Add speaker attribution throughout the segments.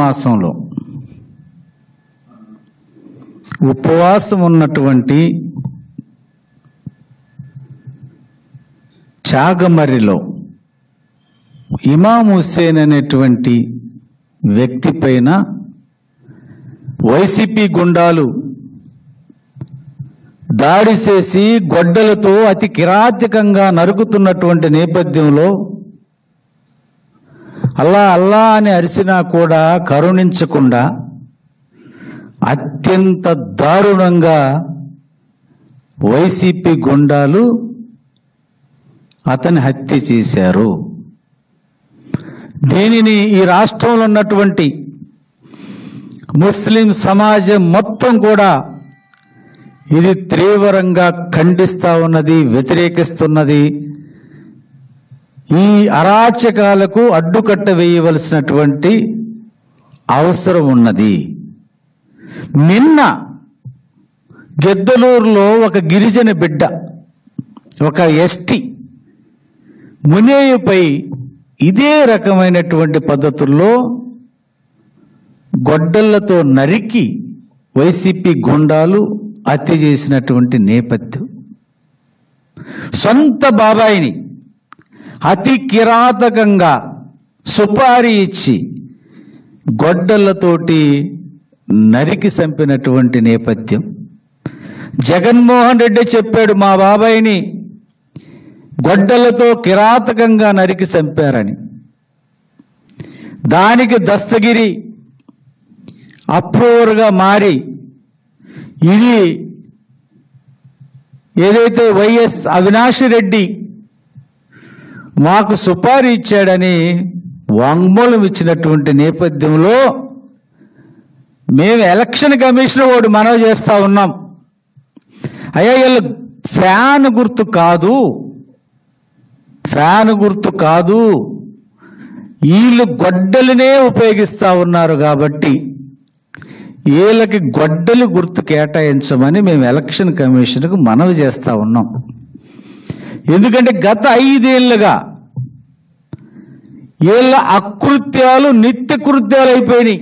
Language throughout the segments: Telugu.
Speaker 1: మాసంలో ఉపవాసం ఉన్నటువంటి చాగమర్రిలో ఇమాం హుస్సేన్ అనేటువంటి వ్యక్తి పైన వైసీపీ గుండాలు దాడి చేసి గొడ్డలతో అతి కిరాతకంగా నరుకుతున్నటువంటి నేపథ్యంలో అల్లా అల్లా అని అరిసినా కూడా కరుణించకుండా అత్యంత దారుణంగా వైసీపీ గుండాలు అతని హత్య చేశారు. దీనిని ఈ రాష్ట్రంలో ఉన్నటువంటి ముస్లిం సమాజం మొత్తం కూడా ఇది తీవ్రంగా ఖండిస్తా ఉన్నది, వ్యతిరేకిస్తున్నది. ఈ అరాచకాలకు అడ్డుకట్ట వేయవలసినటువంటి అవసరం ఉన్నది. నిన్న గెద్దలూరులో ఒక గిరిజన బిడ్డ, ఒక ఎస్టీ మునేయుపై ఇదే రకమైనటువంటి పద్ధతుల్లో గొడ్డళ్లతో నరికి వైసీపీ గుండాలు హత్య చేసినటువంటి నేపథ్యం. సొంత బాబాయిని అతి కిరాతకంగా సుపారీ ఇచ్చి గొడ్డళ్లతోటి నరికి చంపినటువంటి నేపథ్యం. జగన్మోహన్ రెడ్డి చెప్పాడు మా బాబాయిని గొడ్డళ్లతో కిరాతకంగా నరికి చంపారని. దానికి దస్తగిరి అప్రూవర్గా మారి ఇది ఏదైతే వైఎస్ అవినాష్ రెడ్డి మాకు సుపారీ ఇచ్చాడని వాంగ్మూలం ఇచ్చినటువంటి నేపథ్యంలో మేము ఎలక్షన్ కమిషన్ వాడు మనవి చేస్తా ఉన్నాం, అయ్యా వీళ్ళు ఫ్యాన్ గుర్తు కాదు, వీళ్ళు గొడ్డలినే ఉపయోగిస్తూ ఉన్నారు కాబట్టి వీళ్ళకి గొడ్డలి గుర్తు కేటాయించమని మేము ఎలక్షన్ కమిషన్కు మనవి చేస్తూ ఉన్నాం. ఎందుకంటే గత 5 ఏళ్లుగా వీళ్ళ అకృత్యాలు నిత్య కృత్యాలు అయిపోయినాయి.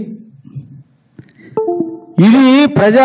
Speaker 1: ఇది ప్రజా